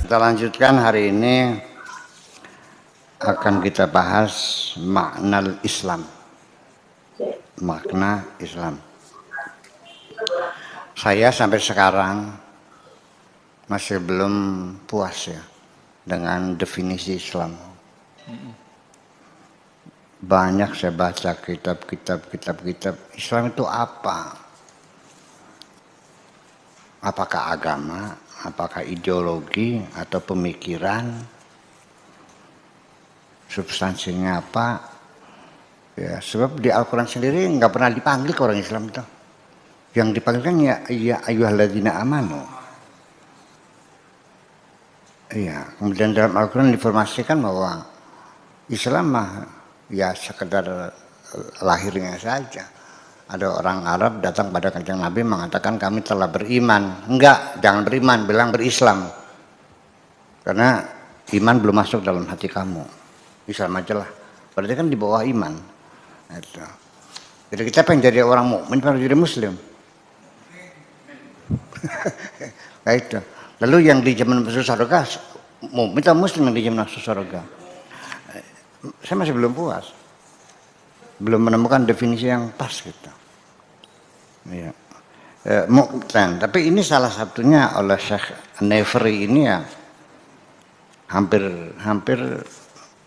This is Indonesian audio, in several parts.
Kita lanjutkan hari ini akan kita bahas makna Islam. Makna Islam. Saya sampai sekarang masih belum puas ya dengan definisi Islam. Banyak saya baca kitab Islam itu apa? Apakah agama, apakah ideologi atau pemikiran, substansinya apa? Ya, sebab di Al-Quran sendiri nggak pernah dipanggil ke orang Islam itu. Yang dipanggil kan ya ayyuhalladzina amanu. Iya, kemudian dalam Al-Quran diinformasikan bahwa Islam mah ya sekedar lahirnya saja. Ada orang Arab datang pada kanjeng Nabi mengatakan kami telah beriman. Enggak, jangan beriman, bilang berislam. Karena iman belum masuk dalam hati kamu. Islam aja lah. Berarti kan di bawah iman. Itu. Jadi kita pengen jadi orang mukmin, pengen jadi muslim. Nah itu. Lalu yang di zaman masuk surga, mukmin atau muslim yang di zaman masuk surga? Saya masih belum puas. Belum menemukan definisi yang pas gitu. Ya. Tapi ini salah satunya oleh Syekh Nefri ini ya hampir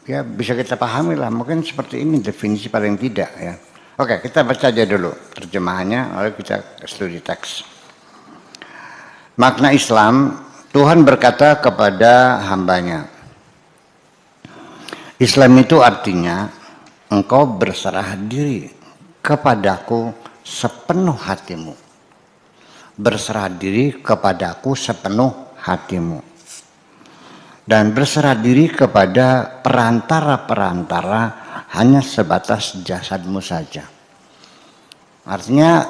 ya bisa kita pahami lah, mungkin seperti ini definisi paling tidak ya. Oke, kita baca aja dulu terjemahannya lalu kita studi teks. Makna Islam, Tuhan berkata kepada hambanya, Islam itu artinya engkau berserah diri kepadaku sepenuh hatimu. Berserah diri kepadaku sepenuh hatimu. Dan berserah diri kepada perantara-perantara hanya sebatas jasadmu saja. Artinya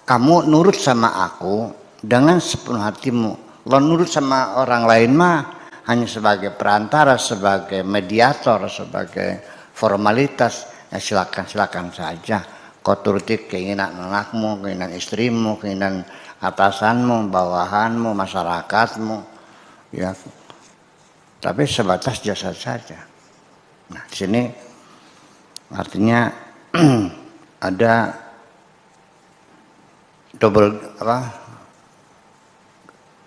kamu nurut sama aku dengan sepenuh hatimu. Lo nurut sama orang lain mah hanya sebagai perantara, sebagai mediator, sebagai formalitas. Ya silakan saja. Kau turuti keinginan anakmu, keinginan istrimu, keinginan atasanmu, bawahanmu, masyarakatmu, ya. Tapi sebatas jasad saja. Nah, di sini artinya ada double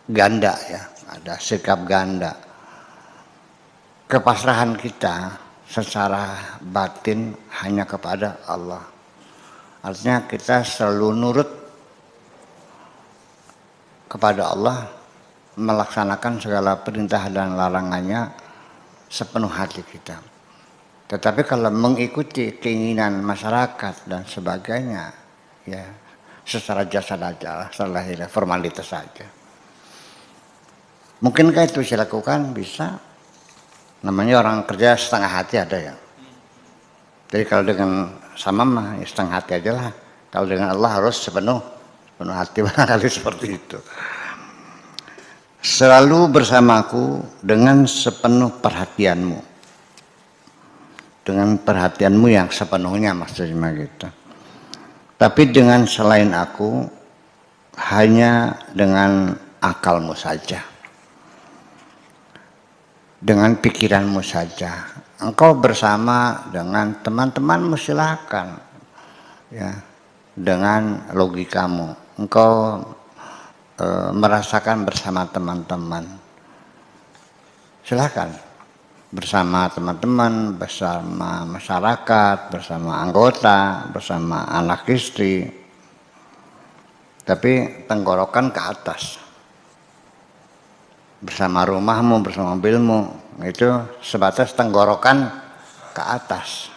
ganda ya, ada sikap ganda. Kepasrahan kita secara batin hanya kepada Allah. Artinya kita selalu nurut kepada Allah, melaksanakan segala perintah dan larangannya sepenuh hati kita. Tetapi kalau mengikuti keinginan masyarakat dan sebagainya, ya secara jasad aja lah, secara lahir, formalitas saja. Mungkinkah itu saya lakukan? Bisa. Namanya orang kerja setengah hati ada ya. Jadi kalau dengan sama mah ya setengah hati aja lah. Kalau dengan Allah harus sepenuh hati, barangkali seperti itu. Selalu bersamaku dengan sepenuh perhatianmu. Dengan perhatianmu yang sepenuhnya maksudnya gitu. Tapi dengan selain aku hanya dengan akalmu saja. Dengan pikiranmu saja. Engkau bersama dengan teman-temanmu silakan. Ya, dengan logikamu. Engkau merasakan bersama teman-teman. Silakan. Bersama teman-teman, bersama masyarakat, bersama anggota, bersama anak istri. Tapi tenggorokan ke atas. Bersama rumahmu, bersama mobilmu, itu sebatas tenggorokan ke atas.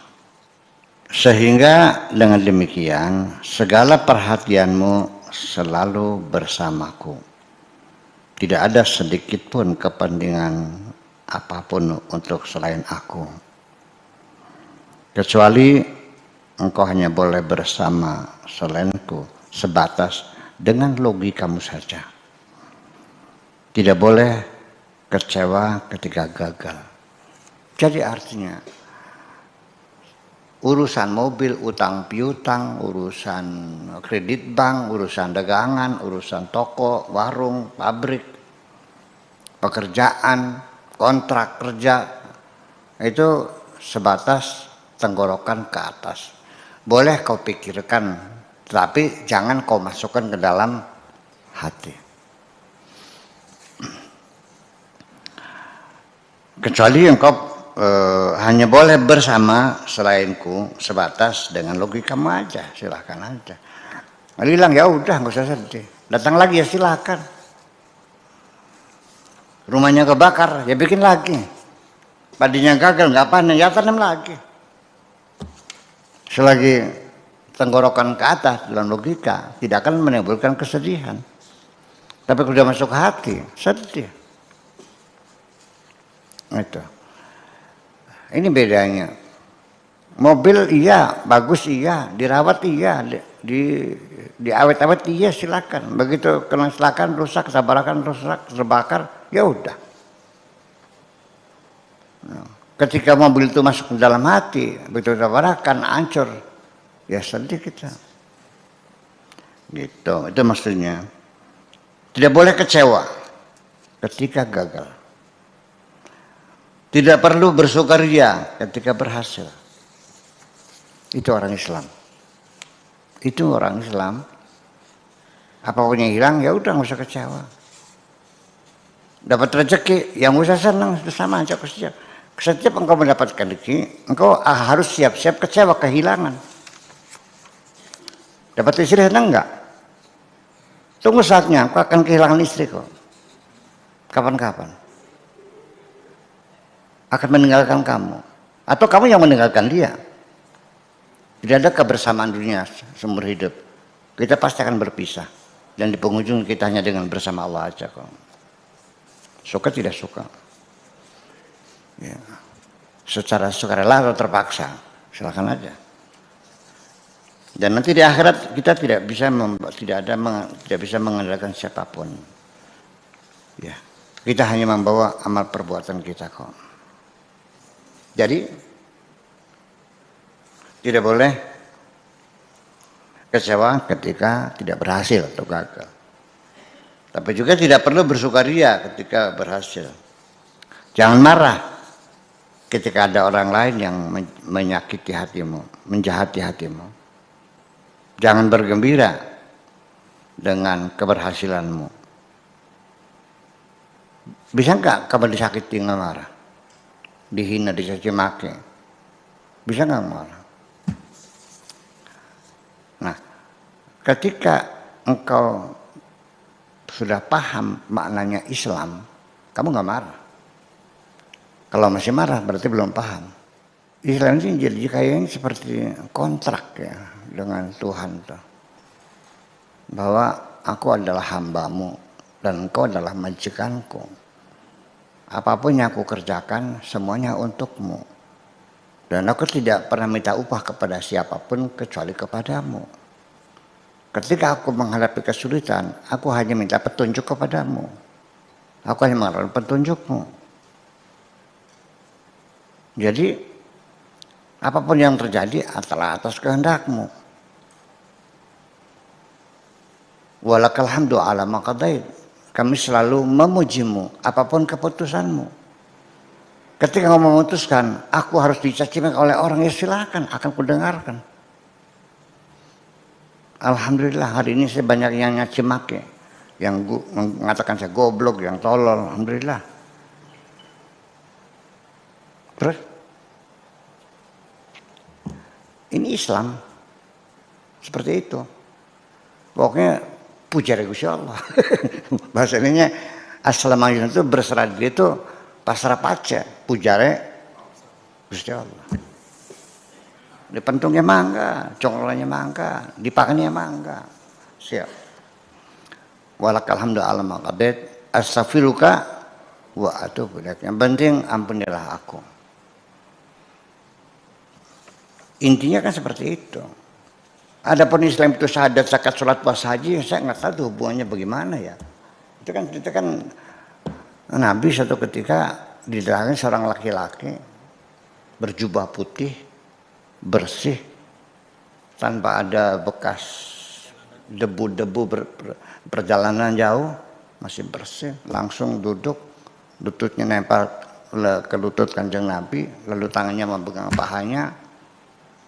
Sehingga dengan demikian segala perhatianmu selalu bersamaku. Tidak ada sedikit pun kepentingan apapun untuk selain aku. Kecuali engkau hanya boleh bersama selainku sebatas dengan logikamu saja. Tidak boleh kecewa ketika gagal. Jadi artinya urusan mobil, utang piutang, urusan kredit bank, urusan dagangan, urusan toko, warung, pabrik, pekerjaan, kontrak kerja, itu sebatas tenggorokan ke atas. Boleh kau pikirkan, tapi jangan kau masukkan ke dalam hati. Kecuali engkau hanya boleh bersama selainku sebatas dengan logikamu aja, silahkan aja. Kalau hilang ya udah, nggak usah sedih. Datang lagi ya silahkan. Rumahnya kebakar ya bikin lagi. Padinya gagal nggak panen ya tanam lagi. Selagi tenggorokan ke atas dalam logika tidak akan menimbulkan kesedihan. Tapi kalau sudah masuk hati sedih. Itu. Ini bedanya. Mobil iya, bagus iya, dirawat iya, diawet-awet iya silakan. Begitu kena silakan rusak, tabrakan rusak, terbakar, ya udah. Ketika mobil itu masuk ke dalam hati, begitu tabrakan, hancur, ya sedih kita. Gitu, itu maksudnya. Tidak boleh kecewa ketika gagal. Tidak perlu bersukaria ketika berhasil. Itu orang Islam. Itu orang Islam. Apapun yang hilang ya udah nggak usah kecewa. Dapat rezeki yang usah senang sama aja kesiap. Setiap engkau mendapatkan rezeki, engkau harus siap-siap kecewa kehilangan. Dapat istri senang enggak? Tunggu saatnya, engkau akan kehilangan istri kok. Kapan-kapan akan meninggalkan kamu, atau kamu yang meninggalkan dia. Tidak ada kebersamaan dunia seumur hidup. Kita pasti akan berpisah, dan di penghujung kita hanya dengan bersama Allah aja kok. Suka tidak suka, ya. Secara sukarela atau terpaksa, silakan aja. Dan nanti di akhirat kita tidak bisa mengandalkan siapapun. Ya, kita hanya membawa amal perbuatan kita kok. Jadi tidak boleh kecewa ketika tidak berhasil atau gagal. Tapi juga tidak perlu bersukaria ketika berhasil. Jangan marah ketika ada orang lain yang menyakiti hatimu, menjahati hatimu. Jangan bergembira dengan keberhasilanmu. Bisa enggak kamu disakiti nggak marah? Dihina, dicaci maki, bisa nggak marah? Nah, ketika engkau sudah paham maknanya Islam, kamu nggak marah. Kalau masih marah berarti belum paham. Islam ini jadi kayaknya seperti kontrak ya dengan Tuhan tuh, bahwa aku adalah hambamu dan engkau adalah majikanku. Apapun yang aku kerjakan semuanya untukmu. Dan aku tidak pernah minta upah kepada siapapun kecuali kepadamu. Ketika aku menghadapi kesulitan, aku hanya minta petunjuk kepadamu. Aku hanya mengharapkan petunjukmu. Jadi apapun yang terjadi adalah atas kehendakmu. Walakal hamdu ala ma qadait. Kami selalu memujimu apapun keputusanmu. Ketika kamu memutuskan aku harus dicaci maki oleh orang, ya silakan, akan kudengarkan. Alhamdulillah hari ini saya banyak yang nyaci maki, yang mengatakan saya goblok, yang tolol. Alhamdulillah. Terus ini Islam seperti itu. Pokoknya puja Gusti Allah. Bahasa ininya assalamualaikum itu berserah diri itu pasrah pace, pujare Gusti Allah. Di pentungnya mangga, congolanya mangga, dipakannya mangga. Siap. Walakal hamdu ala ma qadait, astaghfiruka wa atubu ilaik. Yang penting ampunilah aku. Intinya kan seperti itu. Adapun Islam itu syahadat, zakat, sholat, puasa, haji, saya nggak tahu hubungannya bagaimana ya. Itu kan Nabi satu ketika didatangi seorang laki-laki berjubah putih, bersih, tanpa ada bekas debu-debu perjalanan jauh, masih bersih, langsung duduk lututnya nempel ke lutut Kanjeng Nabi, lalu tangannya memegang pahanya,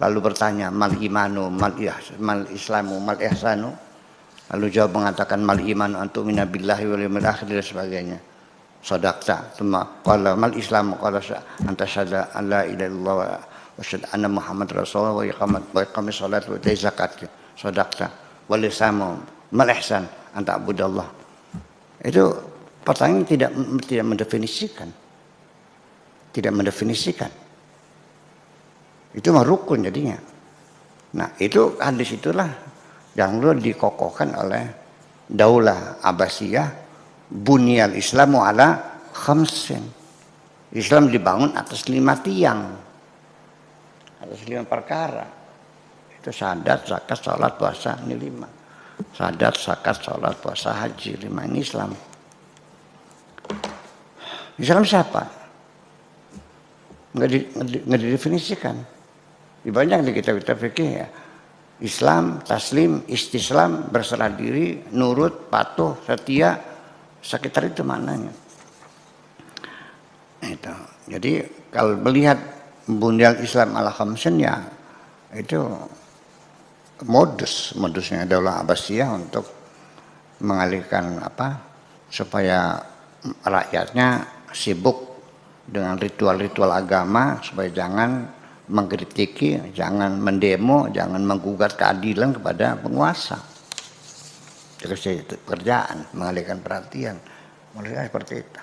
lalu bertanya mal imanu, mal islamu, mal ihsanu. Lalu jawab mengatakan mal imanu antu mina billahi wal yawmil akhir dan sebagainya. Sadaqta. Tsumma qala mal islamu qala anta syahada an la ilaha illallah wa syahada anna Muhammad rasulullah wa iqamis shalat wa ita'i zakat. Sadaqta. Wal islamu mal ihsan anta abudallah. Itu pertanyaan tidak mendefinisikan. Tidak mendefinisikan. Itu mah rukun jadinya. Nah, itu hadis itulah yang lalu dikokohkan oleh Daulah Abbasiyah, bunyal Islamu ala khamsin. Islam dibangun atas 5 tiang. Atas 5 perkara. Itu syahadat, zakat, salat, puasa, ini 5. Syahadat, zakat, salat, puasa, haji, 5 ini Islam. Islam siapa? Nggak didefinisikan. Di banyak di kitab-kitab fikih ya. Islam, taslim, istislam, berserah diri, nurut, patuh, setia, sekitar itu maknanya. Itu. Jadi kalau melihat bunyal Islam ala khamsin ya itu modusnya Daulah Abbasiyah untuk mengalihkan supaya rakyatnya sibuk dengan ritual-ritual agama supaya jangan mengkritiki, jangan mendemo, jangan menggugat keadilan kepada penguasa. Itu pekerjaan, mengalihkan perhatian, mulai seperti itu.